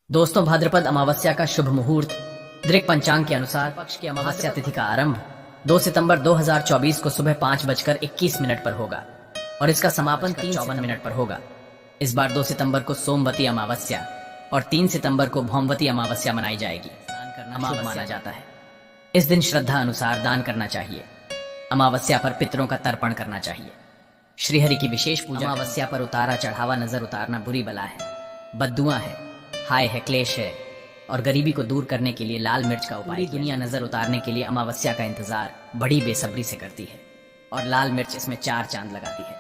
दोस्तों, भाद्रपद अमावस्या का शुभ मुहूर्त दृक पंचांग के अनुसार पक्ष की अमावस्या तिथि का आरंभ 2 सितंबर 2024 को सुबह 5:21 पर होगा और इसका समापन 3:54 पर होगा। इस बार 2 सितंबर को सोमवती अमावस्या और 3 सितंबर को भौमवती अमावस्या मनाई जाएगी। दान करना शुभ माना जाता है। इस दिन श्रद्धा अनुसार दान करना चाहिए। अमावस्या पर पितरों का तर्पण करना चाहिए। श्रीहरि की विशेष पूजा। अमावस्या पर उतारा चढ़ावा नजर उतारना बुरी बला है, बद्दुआ है, हाय है, क्लेश है और गरीबी को दूर करने के लिए लाल मिर्च का उपाय। दुनिया नजर उतारने के लिए अमावस्या का इंतजार बड़ी बेसब्री से करती है और लाल मिर्च इसमें 4 चांद लगाती है।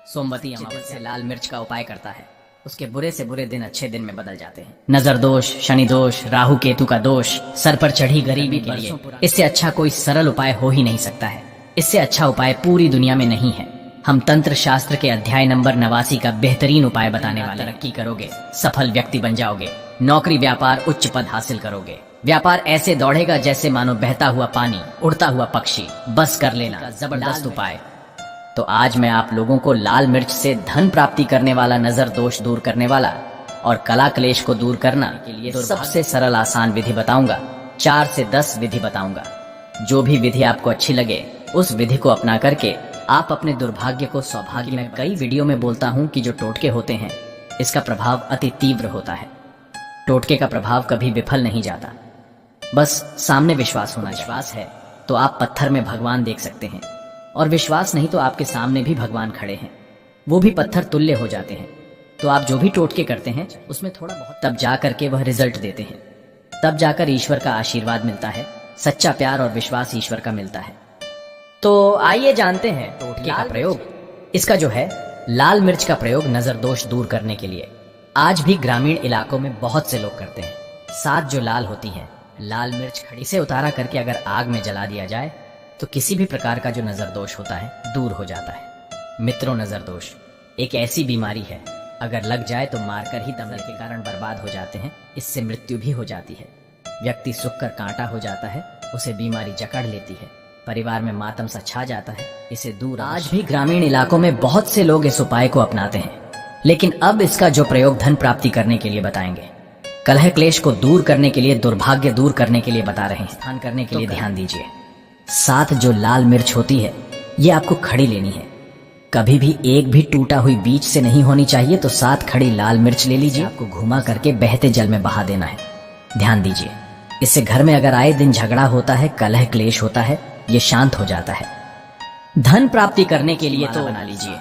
सोमवती अमावस्या लाल मिर्च का उपाय करता है, उसके बुरे से बुरे दिन अच्छे दिन में बदल जाते हैं। नजर दोष, शनि दोष, राहु केतु का दोष, सर पर चढ़ी गरीबी के लिए इससे अच्छा कोई सरल उपाय हो ही नहीं सकता है। इससे अच्छा उपाय पूरी दुनिया में नहीं है। हम तंत्र शास्त्र के अध्याय नंबर 89 का बेहतरीन उपाय बताने वाले। तरक्की करोगे, सफल व्यक्ति बन जाओगे, नौकरी व्यापार उच्च पद हासिल करोगे। व्यापार ऐसे दौड़ेगा जैसे मानो बहता हुआ पानी, उड़ता हुआ पक्षी। बस कर लेना जबरदस्त उपाय। तो आज मैं आप लोगों को लाल मिर्च से धन प्राप्ति करने वाला, नजर दोष दूर करने वाला और कला क्लेश को दूर करना के लिए सबसे सरल आसान विधि बताऊंगा। 4 से 10 विधि बताऊंगा। जो भी विधि आपको अच्छी लगे उस विधि को अपना करके आप अपने दुर्भाग्य को सौभाग्य में। कई वीडियो में बोलता हूं कि जो टोटके होते हैं इसका प्रभाव अति तीव्र होता है। टोटके का प्रभाव कभी विफल नहीं जाता, बस सामने विश्वास होना। विश्वास है तो आप पत्थर में भगवान देख सकते हैं और विश्वास नहीं तो आपके सामने भी भगवान खड़े हैं, वो भी पत्थर तुल्य हो जाते हैं। तो आप जो भी टोटके करते हैं उसमें थोड़ा बहुत तब जा करके वह रिजल्ट देते हैं, तब जाकर ईश्वर का आशीर्वाद मिलता है। सच्चा प्यार और विश्वास ईश्वर का मिलता है। तो आइए जानते हैं टोटके का प्रयोग। इसका जो है लाल मिर्च का प्रयोग नजर दोष दूर करने के लिए आज भी ग्रामीण इलाकों में बहुत से लोग करते हैं। साथ जो लाल होती है लाल मिर्च खड़ी से उतारा करके अगर आग में जला दिया जाए तो किसी भी प्रकार का जो नजर दोष होता है दूर हो जाता है। मित्रों, नजर दोष एक ऐसी बीमारी है, अगर लग जाए तो मारकर ही दमन के कारण बर्बाद हो जाते हैं। इससे मृत्यु भी हो जाती है। व्यक्ति सूख कर कांटा हो जाता है, उसे बीमारी जकड़ लेती है, परिवार में मातम सा छा जाता है। इसे दूर आज भी ग्रामीण इलाकों में बहुत से लोग इस उपाय को अपनाते हैं, लेकिन अब इसका जो प्रयोग धन प्राप्ति करने के लिए बताएंगे, कलह क्लेश को दूर करने के लिए, दुर्भाग्य दूर करने के लिए बता रहे हैं। स्थान करने के लिए ध्यान दीजिए। साथ जो लाल मिर्च होती है ये आपको खड़ी लेनी है। कभी भी एक भी टूटा हुई बीज से नहीं होनी चाहिए। तो 7 खड़ी लाल मिर्च ले लीजिए, आपको घुमा करके बहते जल में बहा देना है। ध्यान दीजिए, इससे घर में अगर आए दिन झगड़ा होता है, कलह क्लेश होता है, ये शांत हो जाता है। धन प्राप्ति करने के लिए तो बना लीजिए।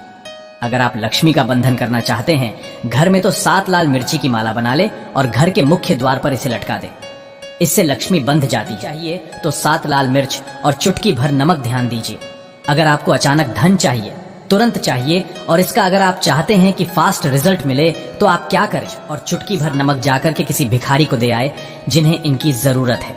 अगर आप लक्ष्मी का बंधन करना चाहते हैं घर में तो 7 लाल मिर्ची की माला बना ले और घर के मुख्य द्वार पर इसे लटका दे। इससे लक्ष्मी बंध जाती चाहिए। तो 7 लाल मिर्च और चुटकी भर नमक। ध्यान दीजिए, अगर आपको अचानक धन चाहिए, तुरंत चाहिए और इसका अगर आप चाहते हैं कि फास्ट रिजल्ट मिले तो आप क्या करें और चुटकी भर नमक जाकर के किसी भिखारी को दे आए जिन्हें इनकी जरूरत है।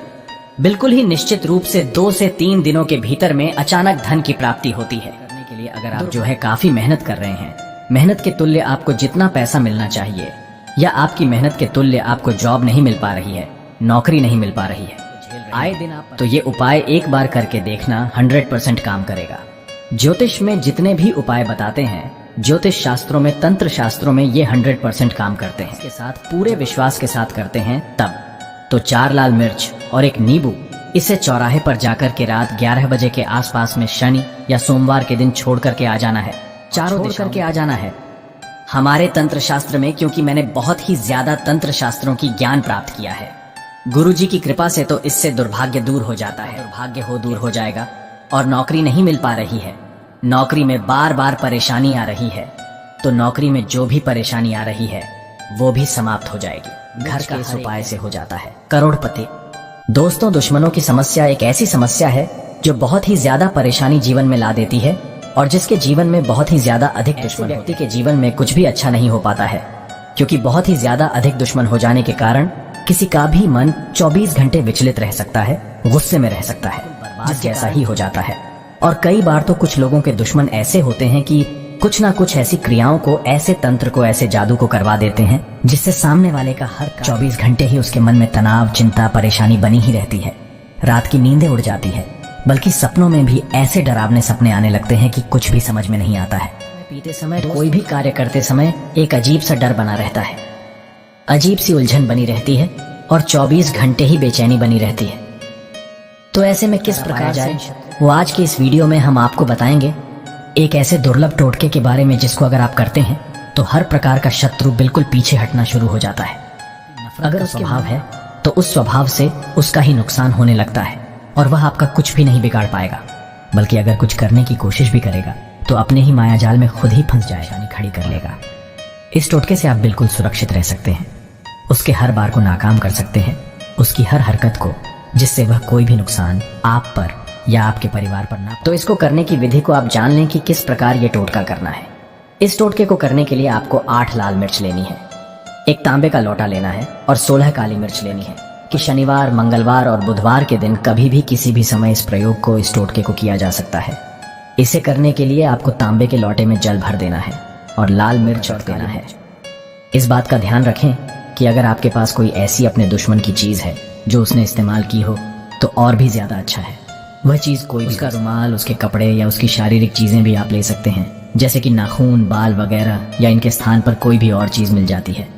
बिल्कुल ही निश्चित रूप से 2 से 3 दिनों के भीतर में अचानक धन की प्राप्ति होती है। करने के लिए अगर आप जो है काफी मेहनत कर रहे हैं, मेहनत के तुल्य आपको जितना पैसा मिलना चाहिए या आपकी मेहनत के तुल्य आपको जॉब नहीं मिल पा रही है, नौकरी नहीं मिल पा रही है आए दिन आप, तो ये उपाय एक बार करके देखना, 100% काम करेगा। ज्योतिष में जितने भी उपाय बताते हैं, ज्योतिष शास्त्रों में, तंत्र शास्त्रों में ये 100% काम करते हैं। इसके साथ पूरे विश्वास के साथ करते हैं तब तो 4 लाल मिर्च और एक नींबू, इसे चौराहे पर जाकर के रात 11 बजे के आसपास में शनि या सोमवार के दिन छोड़ करके आ जाना है। चारों दिशा करके आ जाना है। हमारे तंत्र शास्त्र में, क्योंकि मैंने बहुत ही ज्यादा तंत्र शास्त्रों की ज्ञान प्राप्त किया है, गुरुजी की कृपा से, तो इससे दुर्भाग्य दूर हो जाता है। दुर्भाग्य हो दूर हो जाएगा। और नौकरी नहीं मिल पा रही है, नौकरी में बार बार परेशानी आ रही है, तो नौकरी में जो भी परेशानी आ रही है वो भी समाप्त हो जाएगी। घर का इस उपाय से हो जाता है करोड़पति। दोस्तों, दुश्मनों की समस्या एक ऐसी समस्या है जो बहुत ही ज्यादा परेशानी जीवन में ला देती है और जिसके जीवन में बहुत ही ज्यादा अधिक दुश्मन, व्यक्ति के जीवन में कुछ भी अच्छा नहीं हो पाता है, क्योंकि बहुत ही ज्यादा अधिक दुश्मन हो जाने के कारण किसी का भी मन 24 घंटे विचलित रह सकता है, गुस्से में रह सकता है, जिस जैसा ही हो जाता है। और कई बार तो कुछ लोगों के दुश्मन ऐसे होते हैं कि कुछ ना कुछ ऐसी क्रियाओं को, ऐसे तंत्र को, ऐसे जादू को करवा देते हैं जिससे सामने वाले का हर 24 घंटे ही उसके मन में तनाव, चिंता, परेशानी बनी ही रहती है। रात की नींदें उड़ जाती है, बल्कि सपनों में भी ऐसे डरावने सपने आने लगते हैं कि कुछ भी समझ में नहीं आता है। पीते समय, कोई भी कार्य करते समय एक अजीब सा डर बना रहता है। अजीब सी उलझन बनी रहती है और 24 घंटे ही बेचैनी बनी रहती है। तो ऐसे में किस प्रकार जाए, वो आज की इस वीडियो में हम आपको बताएंगे एक ऐसे दुर्लभ टोटके के बारे में जिसको अगर आप करते हैं तो हर प्रकार का शत्रु बिल्कुल पीछे हटना शुरू हो जाता है। अगर स्वभाव है तो उस स्वभाव से उसका ही नुकसान होने लगता है और वह आपका कुछ भी नहीं बिगाड़ पाएगा, बल्कि अगर कुछ करने की कोशिश भी करेगा तो अपने ही मायाजाल में खुद ही फंस जाएगा, यानी खड़ी कर लेगा। इस टोटके से आप बिल्कुल सुरक्षित रह सकते हैं, उसके हर बार को नाकाम कर सकते हैं, उसकी हर हरकत को, जिससे वह कोई भी नुकसान आप पर या आपके परिवार पर ना। तो इसको करने की विधि को आप जान लें कि किस प्रकार ये टोटका करना है। इस टोटके को करने के लिए आपको 8 लाल मिर्च लेनी है, एक तांबे का लोटा लेना है और 16 काली मिर्च लेनी है। कि शनिवार, मंगलवार और बुधवार के दिन कभी भी किसी भी समय इस प्रयोग को, इस टोटके को किया जा सकता है। इसे करने के लिए आपको तांबे के लोटे में जल भर देना है और लाल मिर्च और देना है। इस बात का ध्यान रखें कि अगर आपके पास कोई ऐसी अपने दुश्मन की चीज है जो उसने इस्तेमाल की हो तो और भी ज्यादा अच्छा है। वह चीज कोई भी, उसका रुमाल, उसके कपड़े या उसकी शारीरिक चीजें भी आप ले सकते हैं, जैसे कि नाखून, बाल वगैरह, या इनके स्थान पर कोई भी और चीज मिल जाती है,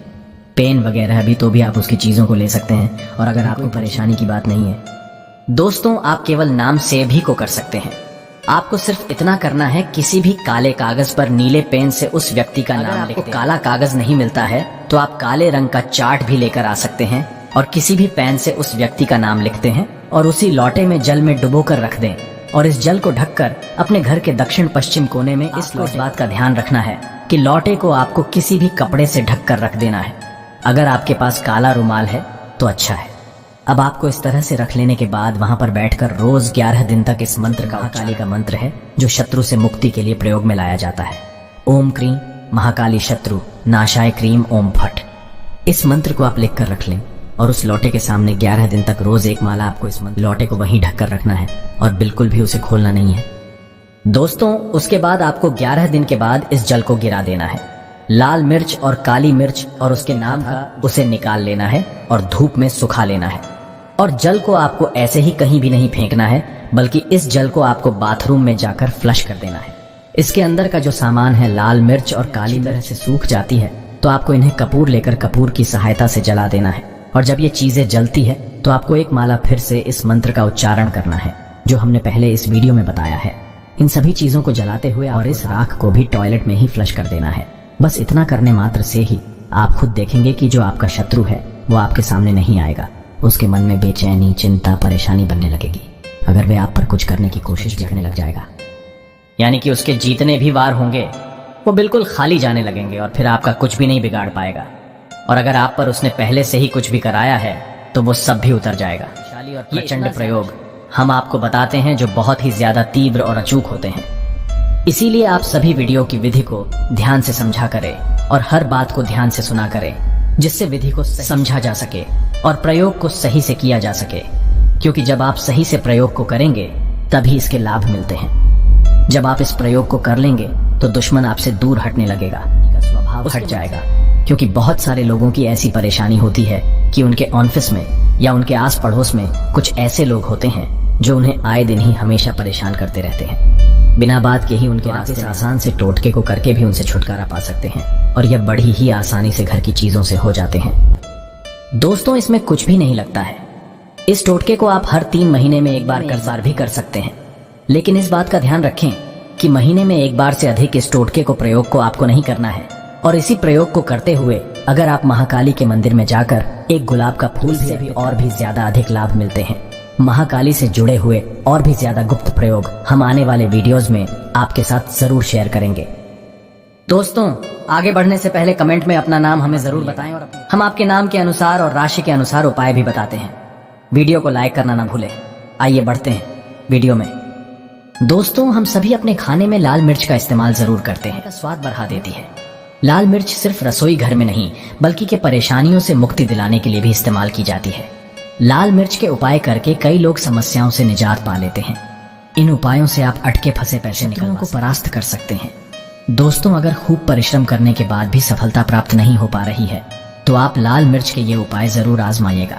पेन वगैरह भी, तो भी आप उसकी चीजों को ले सकते हैं। और अगर आपको परेशानी की बात नहीं है दोस्तों, आप केवल नाम से भी को कर सकते हैं। आपको सिर्फ इतना करना है, किसी भी काले कागज पर नीले पेन से उस व्यक्ति का नाम लिखते हैं। काला कागज नहीं मिलता है तो आप काले रंग का चार्ट भी लेकर आ सकते हैं और किसी भी पेन से उस व्यक्ति का नाम लिखते हैं और उसी लोटे में जल में डुबो कर रख दें और इस जल को ढककर अपने घर के दक्षिण पश्चिम कोने में। इस बात का ध्यान रखना है कि लोटे को आपको किसी भी कपड़े से ढक कर रख देना है। अगर आपके पास काला रुमाल है तो अच्छा है। अब आपको इस तरह से रख लेने के बाद वहां पर बैठकर रोज 11 दिन तक इस मंत्र का, महाकाली का मंत्र है जो शत्रु से मुक्ति के लिए प्रयोग में लाया जाता है। ओम क्रीम महाकाली शत्रु नाशाय क्रीम ओम फट। इस मंत्र को आप लिख कर रख लें और उस लोटे के सामने 11 दिन तक रोज एक माला आपको इस लोटे को वहीं ढक कर रखना है और बिल्कुल भी उसे खोलना नहीं है। दोस्तों, उसके बाद आपको 11 दिन के बाद इस जल को गिरा देना है। लाल मिर्च और काली मिर्च और उसके नाम का उसे निकाल लेना है और धूप में सुखा लेना है। और जल को आपको ऐसे ही कहीं भी नहीं फेंकना है, बल्कि इस जल को आपको बाथरूम में जाकर फ्लश कर देना है। इसके अंदर का जो सामान है, लाल मिर्च और काली मिर्च से सूख जाती है तो आपको इन्हें कपूर लेकर कपूर की सहायता से जला देना है। और जब ये चीजें जलती है तो आपको एक माला फिर से इस मंत्र का उच्चारण करना है जो हमने पहले इस वीडियो में बताया है। इन सभी चीजों को जलाते हुए और इस राख को भी टॉयलेट में ही फ्लश कर देना है। बस इतना करने मात्र से ही आप खुद देखेंगे कि जो आपका शत्रु है वो आपके सामने नहीं आएगा। उसके मन में बेचैनी, चिंता, परेशानी बनने लगेगी। अगर वे आप पर कुछ करने की कोशिश भी करने लग जाएगा, यानी कि उसके जितने भी वार होंगे वो बिल्कुल खाली जाने लगेंगे और फिर आपका कुछ भी नहीं बिगाड़ पाएगा। और अगर आप पर उसने पहले से ही कुछ भी कराया है तो वो सब भी उतर जाएगा। शक्तिशाली और प्रचंड प्रयोग हम आपको बताते हैं जो बहुत ही ज्यादा तीव्र और अचूक होते हैं। इसीलिए आप सभी वीडियो की विधि को ध्यान से समझा करें और हर बात को ध्यान से सुना करें, जिससे विधि को समझा जा सके और प्रयोग को सही से किया जा सके। क्योंकि जब आप सही से प्रयोग को करेंगे तभी इसके लाभ मिलते हैं। जब आप इस प्रयोग को कर लेंगे तो दुश्मन आपसे दूर हटने लगेगा, स्वभाव हट जाएगा। क्योंकि बहुत सारे लोगों की ऐसी परेशानी होती है कि उनके ऑफिस में या उनके आस पड़ोस में कुछ ऐसे लोग होते हैं जो उन्हें आए दिन ही हमेशा परेशान करते रहते हैं। बिना बात के ही उनके रास्ते से आसान से टोटके को करके भी उनसे छुटकारा पा सकते हैं और यह बड़ी ही आसानी से घर की चीजों से हो जाते हैं। दोस्तों, इसमें कुछ भी नहीं लगता है। इस टोटके को आप हर 3 महीने में एक बार भी कर सकते हैं। लेकिन इस बात का ध्यान रखें कि महीने में एक बार से अधिक इस टोटके को प्रयोग को आपको नहीं करना है। और इसी प्रयोग को करते हुए अगर आप महाकाली के मंदिर में जाकर एक गुलाब का फूल से भी और भी ज्यादा अधिक लाभ मिलते हैं। महाकाली से जुड़े हुए और भी ज्यादा गुप्त प्रयोग हम आने वाले वीडियोस में आपके साथ जरूर शेयर करेंगे। दोस्तों, आगे बढ़ने से पहले कमेंट में अपना नाम हमें जरूर बताएं और हम आपके नाम के अनुसार और राशि के अनुसार उपाय भी बताते हैं। वीडियो को लाइक करना ना भूलें। आइए बढ़ते हैं वीडियो में। दोस्तों, हम सभी अपने खाने में लाल मिर्च का इस्तेमाल जरूर करते हैं। स्वाद बढ़ा देती है। लाल मिर्च सिर्फ रसोई घर में नहीं बल्कि के परेशानियों से मुक्ति दिलाने के लिए भी इस्तेमाल की जाती है। लाल मिर्च के उपाय करके कई लोग समस्याओं से निजात पा लेते हैं। इन उपायों से आप अटके फंसे पैसे निकलने को परास्त कर सकते हैं। दोस्तों, अगर खूब परिश्रम करने के बाद भी सफलता प्राप्त नहीं हो पा रही है तो आप लाल मिर्च के ये उपाय जरूर आजमाइएगा।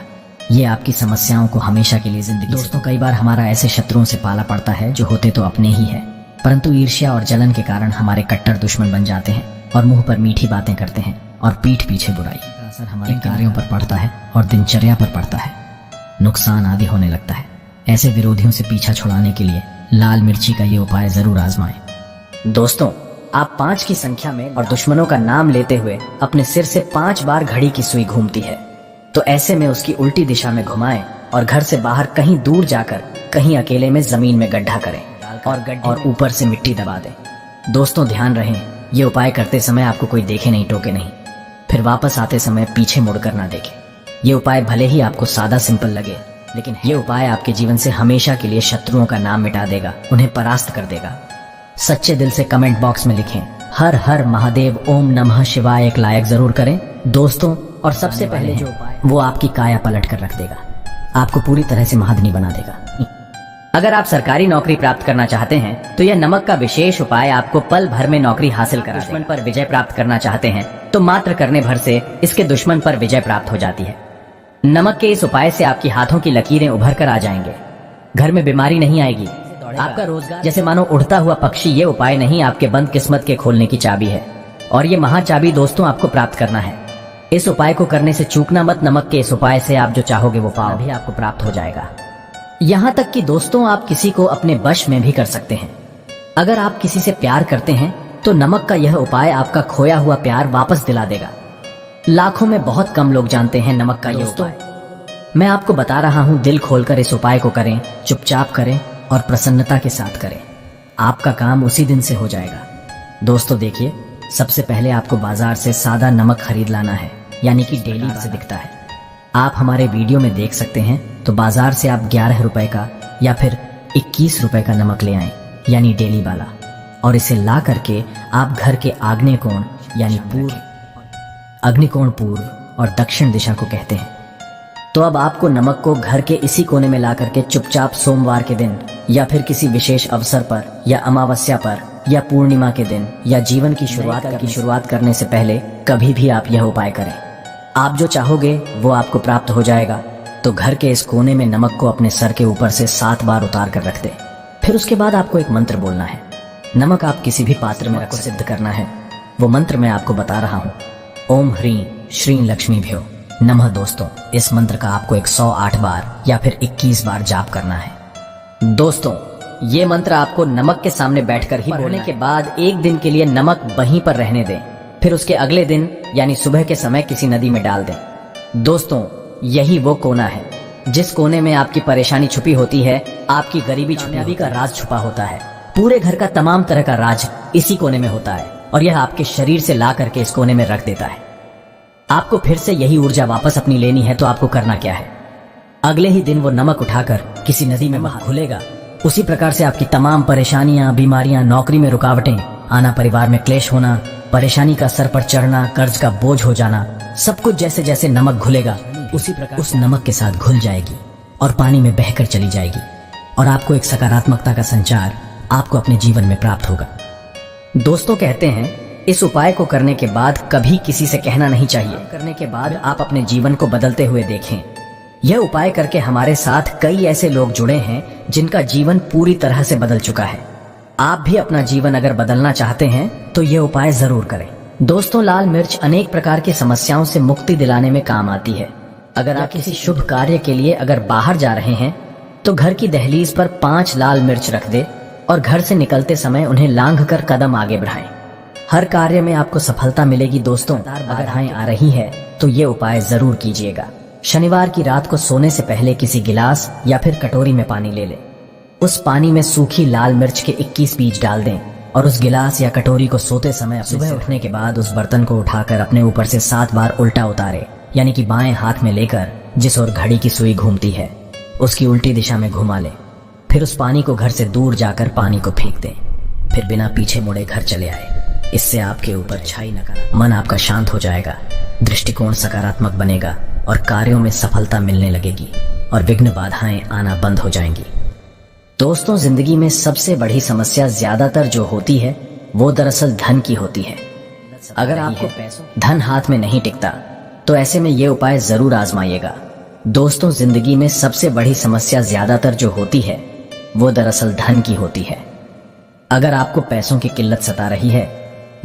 ये आपकी समस्याओं को हमेशा के लिए जिंदगी। दोस्तों, कई बार हमारा ऐसे शत्रुओं से पाला पड़ता है जो होते तो अपने ही है, परंतु ईर्ष्या और जलन के कारण हमारे कट्टर दुश्मन बन जाते हैं और मुंह पर मीठी बातें करते हैं और पीठ पीछे बुराई। असर हमारे कार्यों पर पड़ता है और दिनचर्या पर पड़ता है, नुकसान आदि होने लगता है। ऐसे विरोधियों से पीछा छुड़ाने के लिए लाल मिर्ची का ये उपाय जरूर आजमाएं। दोस्तों, आप 5 की संख्या में और दुश्मनों का नाम लेते हुए अपने सिर से 5 बार घड़ी की सुई घूमती है, तो ऐसे में उसकी उल्टी दिशा में घुमाएं और घर से बाहर कहीं दूर जाकर कहीं अकेले में जमीन में गड्ढा करें और ऊपर से मिट्टी दबा दें। दोस्तों ध्यान रहे, ये उपाय करते समय आपको कोई देखे नहीं, टोके नहीं, फिर वापस आते समय पीछे मुड़कर ना देखे। ये उपाय भले ही आपको सादा सिंपल लगे, लेकिन ये उपाय आपके जीवन से हमेशा के लिए शत्रुओं का नाम मिटा देगा, उन्हें परास्त कर देगा। सच्चे दिल से कमेंट बॉक्स में लिखें हर हर महादेव ओम नमः शिवाय, एक लायक जरूर करें दोस्तों। और सबसे पहले जो उपाय वो आपकी काया पलट कर रख देगा, आपको पूरी तरह से महाधनी बना देगा। अगर आप सरकारी नौकरी प्राप्त करना चाहते हैं तो यह नमक का विशेष उपाय आपको पल भर में नौकरी हासिल करा देगा। दुश्मन पर विजय प्राप्त करना चाहते हैं तो मात्र करने भर से इसके दुश्मन पर विजय प्राप्त हो जाती है। नमक के इस उपाय से आपकी हाथों की लकीरें उभर कर आ जाएंगे, घर में बीमारी नहीं आएगी, आपका रोजगार जैसे मानो उड़ता हुआ पक्षी। ये उपाय नहीं, आपके बंद किस्मत के खोलने की चाबी है, और ये महाचाबी दोस्तों आपको प्राप्त करना है। इस उपाय को करने से चूकना मत। नमक के इस उपाय से आप जो चाहोगे वो पाओ भी आपको प्राप्त हो जाएगा। यहाँ तक कि दोस्तों आप किसी को अपने वश में भी कर सकते हैं। अगर आप किसी से प्यार करते हैं तो नमक का यह उपाय आपका खोया हुआ प्यार वापस दिला देगा। लाखों में बहुत कम लोग जानते हैं नमक का यह उपाय। मैं आपको बता रहा हूँ, दिल खोलकर इस उपाय को करें, चुपचाप करें और प्रसन्नता के साथ करें। आपका काम उसी दिन से हो जाएगा। दोस्तों देखिए, सबसे पहले आपको बाजार से सादा नमक खरीद लाना है, यानी कि डेली से दिखता है। आप हमारे वीडियो में देख सकते हैं, तो बाजार से आप 11 रुपए का या फिर 21 रुपए का नमक ले आएं, यानी डेली वाला, और इसे ला करके आप घर के आग्नेय कोण यानी पूर्व, अग्निकोण पूर्व और दक्षिण दिशा को कहते हैं। तो अब आपको नमक को घर के इसी कोने में ला करके चुपचाप सोमवार के दिन या फिर किसी विशेष अवसर पर या अमावस्या पर या पूर्णिमा के दिन या जीवन की शुरुआत करने से पहले कभी भी आप यह उपाय करें। आप जो चाहोगे वो आपको प्राप्त हो जाएगा। तो घर के इस कोने में नमक को अपने सर के ऊपर से 7 बार उतार कर रख दे। फिर उसके बाद आपको एक मंत्र बोलना है। नमक आप किसी भी पात्र में रखकर सिद्ध करना है। वो मंत्र मैं आपको बता रहा हूँ। ओम ह्रीं श्रीं लक्ष्मीभ्यो नमः। दोस्तों, इस मंत्र का आपको 108 बार या फिर 21 बार जाप करना है। दोस्तों, ये मंत्र आपको नमक के सामने बैठकर ही बोलने के बाद एक दिन के लिए नमक वहीं पर रहने दें। फिर उसके अगले दिन यानी सुबह के समय किसी नदी में डाल दें। दोस्तों, यही वो कोना है जिस कोने में आपकी परेशानी छुपी होती है, आपकी गरीबी कामयाबी का राज छुपा होता है। पूरे घर का तमाम तरह का राज इसी कोने में होता है, और यह आपके शरीर से ला करके इस कोने में रख देता है। आपको फिर से यही ऊर्जा वापस अपनी लेनी है, तो आपको करना क्या है, अगले ही दिन वो नमक उठाकर किसी नदी में वहां घुलेगा। उसी प्रकार से आपकी तमाम परेशानियां, बीमारियां, नौकरी में रुकावटें आना, परिवार में क्लेश होना, परेशानी का सर पर चढ़ना, कर्ज का बोझ हो जाना, सब कुछ जैसे जैसे नमक घुलेगा उसी प्रकार उस नमक के साथ घुल जाएगी और पानी में बहकर चली जाएगी, और आपको एक सकारात्मकता का संचार आपको अपने जीवन में प्राप्त होगा। दोस्तों कहते हैं, इस उपाय को करने के बाद कभी किसी से कहना नहीं चाहिए। करने के बाद आप अपने जीवन को बदलते हुए देखें। यह उपाय करके हमारे साथ कई ऐसे लोग जुड़े हैं जिनका जीवन पूरी तरह से बदल चुका है। आप भी अपना जीवन अगर बदलना चाहते हैं तो यह उपाय जरूर करें। दोस्तों, लाल मिर्च अनेक प्रकार की समस्याओं से मुक्ति दिलाने में काम आती है। अगर आप किसी शुभ कार्य के लिए अगर बाहर जा रहे हैं तो घर की दहलीज पर 5 लाल मिर्च रख दे और घर से निकलते समय उन्हें लांघ कर कदम आगे बढ़ाएं। हर कार्य में आपको सफलता मिलेगी। दोस्तों, अगर बाधाएं आ रही है तो ये उपाय जरूर कीजिएगा। शनिवार की रात को सोने से पहले किसी गिलास या फिर कटोरी में पानी ले लें। उस पानी में सूखी लाल मिर्च के 21 बीज डाल दें और उस गिलास या कटोरी को सोते समय सुबह उठने के बाद उस बर्तन को उठाकर अपने ऊपर से 7 बार उल्टा उतारे, यानी कि बाएं हाथ में लेकर जिस ओर घड़ी की सुई घूमती है उसकी उल्टी दिशा में घुमा ले। फिर उस पानी को घर से दूर जाकर पानी को फेंक दें। फिर बिना पीछे मुड़े घर चले आए। इससे आपके ऊपर छाई नकारात्मक, मन आपका शांत हो जाएगा, दृष्टिकोण सकारात्मक बनेगा और कार्यों में सफलता मिलने लगेगी और विघ्न बाधाएं आना बंद हो जाएंगी। दोस्तों, जिंदगी में सबसे बड़ी समस्या ज्यादातर जो होती है वो दरअसल धन की होती है। अगर आपको धन हाथ में नहीं टिकता तो ऐसे में ये उपाय जरूर आजमाइएगा। दोस्तों, जिंदगी में सबसे बड़ी समस्या ज्यादातर जो होती है वो दरअसल धन की होती है। अगर आपको पैसों की किल्लत सता रही है,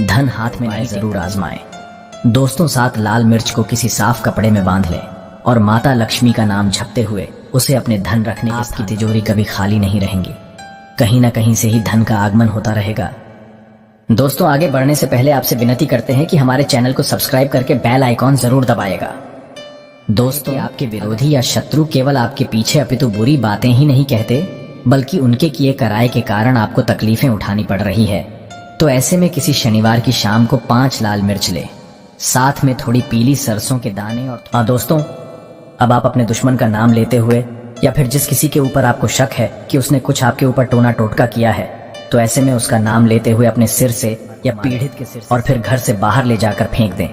धन हाथ में आए जरूर आजमाएं। दोस्तों 7 लाल मिर्च को किसी साफ कपड़े में बांध लें और माता लक्ष्मी का नाम जपते हुए उसे अपने धन रखने के आपकी तिजोरी कभी खाली नहीं रहेंगी। कहीं ना कहीं से ही धन का आगमन होता रहेगा। दोस्तों आगे बढ़ने से पहले आपसे विनती करते हैं कि हमारे चैनल को सब्सक्राइब करके बेल आइकॉन जरूर दबाएगा। दोस्तों आपके विरोधी या शत्रु केवल आपके पीछे अपितु बुरी बातें ही नहीं कहते, बल्कि उनके किए कराए के कारण आपको तकलीफें उठानी पड़ रही है। तो ऐसे में किसी शनिवार की शाम को 5 लाल मिर्च ले, साथ में थोड़ी पीली सरसों के दाने और दोस्तों अब आप अपने दुश्मन का नाम लेते हुए या फिर जिस किसी के ऊपर आपको शक है कि उसने कुछ आपके ऊपर टोना टोटका किया है, तो ऐसे में उसका नाम लेते हुए अपने सिर से या पीड़ित के सिर और फिर घर से बाहर ले जाकर फेंक दें।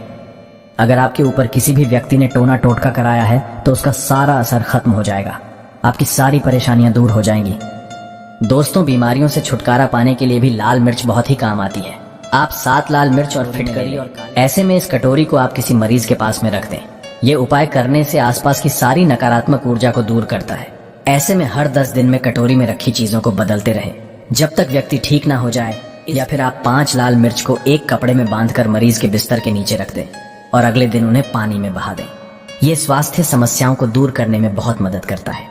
अगर आपके ऊपर किसी भी व्यक्ति ने टोना टोटका कराया है तो उसका सारा असर खत्म हो जाएगा, आपकी सारी परेशानियां दूर हो जाएंगी। दोस्तों बीमारियों से छुटकारा पाने के लिए भी लाल मिर्च बहुत ही काम आती है। आप 7 लाल मिर्च और फिटकरी और ऐसे में इस कटोरी को आप किसी मरीज के पास में रख दें। ये उपाय करने से आसपास की सारी नकारात्मक ऊर्जा को दूर करता है। ऐसे में हर 10 दिन में कटोरी में रखी चीजों को बदलते रहे जब तक व्यक्ति ठीक ना हो जाए, या फिर आप 5 लाल मिर्च को एक कपड़े में बांधकर मरीज के बिस्तर के नीचे रख दें और अगले दिन उन्हें पानी में बहा दें। ये स्वास्थ्य समस्याओं को दूर करने में बहुत मदद करता है।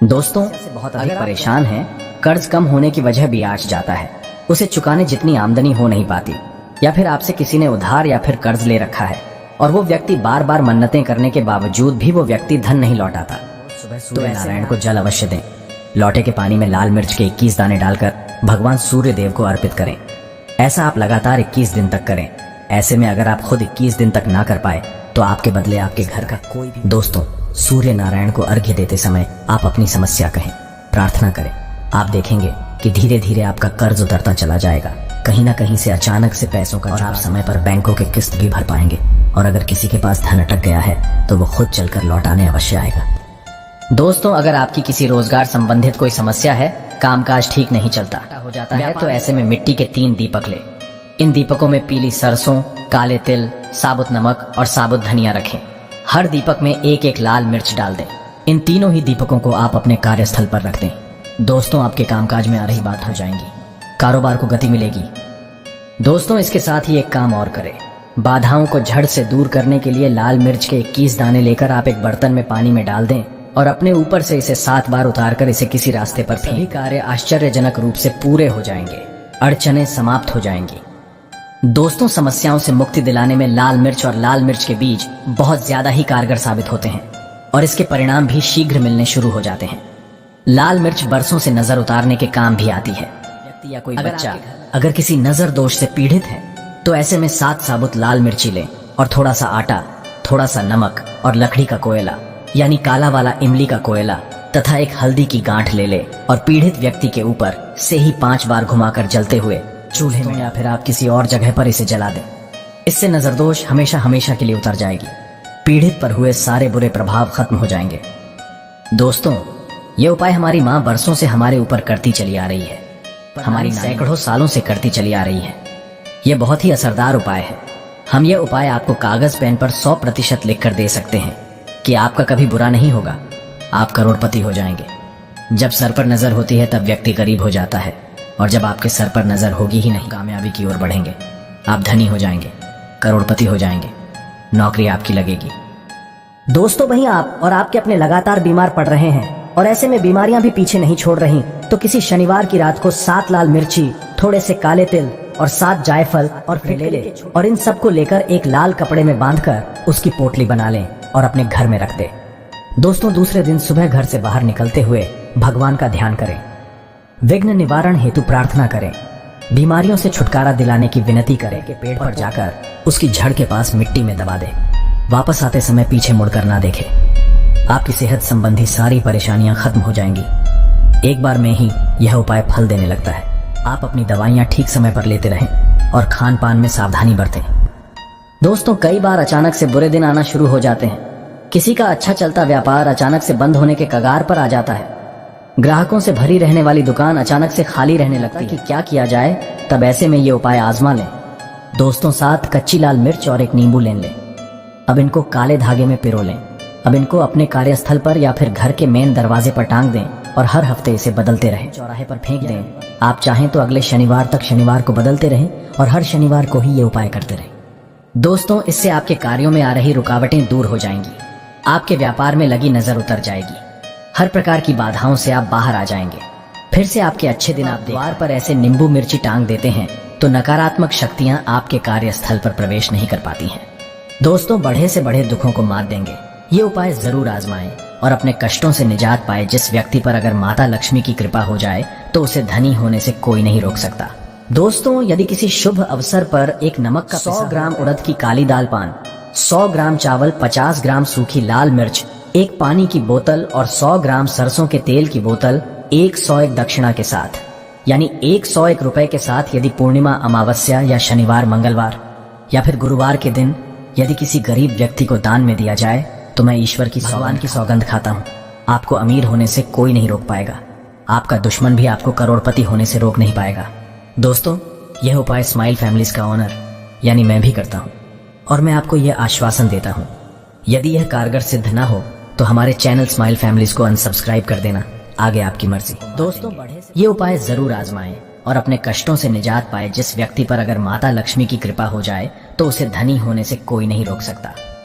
दोस्तों बहुत अधिक परेशान हैं, कर्ज कम होने की वजह ब्याज जाता है, उसे चुकाने जितनी आमदनी हो नहीं पाती, या फिर आपसे किसी ने उधार या फिर कर्ज ले रखा है और वो व्यक्ति बार बार मन्नतें करने के बावजूद भी वो व्यक्ति धन नहीं लौटाता, तो नारायण को जल अवश्य दें। लौटे के पानी में लाल मिर्च के 21 दाने डालकर भगवान सूर्य देव को अर्पित करें। ऐसा आप लगातार 21 दिन तक करें। ऐसे में अगर आप खुद 21 दिन तक ना कर पाए तो आपके बदले आपके घर का कोई भी दोस्तों सूर्य नारायण को अर्घ्य देते समय आप अपनी समस्या कहें, प्रार्थना करें। आप देखेंगे कि धीरे धीरे आपका कर्ज उतरता चला जाएगा। कहीं ना कहीं से अचानक से पैसों का और आप समय पर बैंकों के किस्त भी भर पाएंगे। और अगर किसी के पास धन अटक गया है तो वो खुद चलकर लौटाने अवश्य आएगा। दोस्तों अगर आपकी किसी रोजगार संबंधित कोई समस्या है, कामकाज ठीक नहीं चलता हो जाता है, तो ऐसे में मिट्टी के 3 दीपक ले। इन दीपकों में पीली सरसों, काले तिल, साबुत नमक और साबुत धनिया रखें। हर दीपक में 1-1 लाल मिर्च डाल दें। इन तीनों ही दीपकों को आप अपने कार्यस्थल पर रख दें। दोस्तों आपके कामकाज में आ रही बात हो जाएंगी, कारोबार को गति मिलेगी। दोस्तों इसके साथ ही एक काम और करें। बाधाओं को जड़ से दूर करने के लिए लाल मिर्च के 21 दाने लेकर आप एक बर्तन में पानी में डाल दें और अपने ऊपर से इसे 7 बार उतारकर इसे किसी रास्ते पर फेंक। कार्य आश्चर्यजनक रूप से पूरे हो जाएंगे, अड़चनें समाप्त हो जाएंगी। दोस्तों समस्याओं से मुक्ति दिलाने में लाल मिर्च और लाल मिर्च के बीज बहुत ज्यादा ही कारगर साबित होते हैं और इसके परिणाम भी शीघ्र मिलने शुरू हो जाते हैं। लाल मिर्च बरसों से नजर उतारने के काम भी आती है। व्यक्ति या कोई बच्चा अगर किसी नजर दोष से पीड़ित है तो ऐसे में 7 साबुत लाल मिर्ची लें और थोड़ा सा आटा, थोड़ा सा नमक और लकड़ी का कोयला यानी काला वाला इमली का कोयला तथा एक हल्दी की गांठ ले ले और पीड़ित व्यक्ति के ऊपर से ही 5 बार घुमाकर जलते हुए चूल्हे में या फिर आप किसी और जगह पर इसे जला दें। इससे नजरदोष हमेशा हमेशा के लिए उतर जाएगी। पीड़ित पर हुए सारे बुरे प्रभाव खत्म हो जाएंगे। दोस्तों ये उपाय हमारी माँ बरसों से हमारे ऊपर करती चली आ रही है, हमारी सैकड़ों सालों से करती चली आ रही है। ये बहुत ही असरदार उपाय है। हम ये उपाय आपको कागज पेन पर 100% लिख कर दे सकते हैं कि आपका कभी बुरा नहीं होगा, आप करोड़पति हो जाएंगे। जब सर पर नजर होती है तब व्यक्ति गरीब हो जाता है, और जब आपके सर पर नजर होगी ही नहीं, कामयाबी की ओर बढ़ेंगे, आप धनी हो जाएंगे, करोड़पति हो जाएंगे, नौकरी आपकी लगेगी। दोस्तों वहीं आप और आपके अपने लगातार बीमार पड़ रहे हैं और ऐसे में बीमारियां भी पीछे नहीं छोड़ रही, तो किसी शनिवार की रात को 7 लाल मिर्ची, थोड़े से काले तिल और 7 जायफल और फिर ले और इन सबको लेकर एक लाल कपड़े में बांधकर उसकी पोटली बना लें और अपने घर में रख दे। दोस्तों दूसरे दिन सुबह घर से बाहर निकलते हुए भगवान का ध्यान करें, विघ्न निवारण हेतु प्रार्थना करें, बीमारियों से छुटकारा दिलाने की विनती करें कि पेड़ पर जाकर उसकी जड़ के पास मिट्टी में दबा दे। वापस आते समय पीछे मुड़कर ना देखे। आपकी सेहत संबंधी सारी परेशानियां खत्म हो जाएंगी। एक बार में ही यह उपाय फल देने लगता है। आप अपनी दवाइयां ठीक समय पर लेते रहें और खान पान में सावधानी बरतें। दोस्तों कई बार अचानक से बुरे दिन आना शुरू हो जाते हैं। किसी का अच्छा चलता व्यापार अचानक से बंद होने के कगार पर आ जाता है। ग्राहकों से भरी रहने वाली दुकान अचानक से खाली रहने लगती है कि क्या किया जाए। तब ऐसे में ये उपाय आजमा लें। दोस्तों 7 कच्ची लाल मिर्च और 1 नींबू ले लें। अब इनको काले धागे में पिरो लें। अब इनको अपने कार्यस्थल पर या फिर घर के मेन दरवाजे पर टांग दें और हर हफ्ते इसे बदलते रहें। चौराहे पर फेंक दें। आप चाहें तो अगले शनिवार तक शनिवार को बदलते रहें और हर शनिवार को ही ये उपाय करते रहें। दोस्तों, इससे आपके कार्यों में आ रही रुकावटें दूर हो जाएंगी, आपके व्यापार में लगी नजर उतर जाएगी, हर प्रकार की बाधाओं से आप बाहर आ जाएंगे। फिर से आपके अच्छे दिन। आप द्वार पर ऐसे नींबू मिर्ची टांग देते हैं तो नकारात्मक शक्तियां आपके कार्यस्थल पर प्रवेश नहीं कर पाती हैं। दोस्तों, बढ़े से बढ़े दुखों को मात देंगे ये उपाय जरूर आजमाएं और अपने कष्टों से निजात पाए। जिस व्यक्ति पर अगर माता लक्ष्मी की कृपा हो जाए तो उसे धनी होने से कोई नहीं रोक सकता। दोस्तों, यदि किसी शुभ अवसर पर एक नमक का 100 ग्राम उड़द की काली दाल पान, 100 ग्राम चावल, 50 ग्राम सूखी लाल मिर्च, एक पानी की बोतल और 100 ग्राम सरसों के तेल की बोतल 101 दक्षिणा के साथ, यानी 101 रुपए के साथ, यदि पूर्णिमा, अमावस्या या शनिवार, मंगलवार या फिर गुरुवार के दिन यदि किसी गरीब व्यक्ति को दान में दिया जाए तो मैं ईश्वर की, भगवान की सौगंध खाता हूँ, आपको अमीर होने से कोई नहीं रोक पाएगा। आपका दुश्मन भी आपको करोड़पति होने से रोक नहीं पाएगा। दोस्तों, यह उपाय स्माइल फैमिलीज का ओनर यानी मैं भी करता हूँ और मैं आपको यह आश्वासन देता हूँ, यदि यह कारगर सिद्ध ना हो तो हमारे चैनल स्माइल फैमिलीज को अनसब्सक्राइब कर देना, आगे आपकी मर्जी। दोस्तों, ये उपाय जरूर आजमाएं और अपने कष्टों से निजात पाए। जिस व्यक्ति पर अगर माता लक्ष्मी की कृपा हो जाए तो उसे धनी होने से कोई नहीं रोक सकता।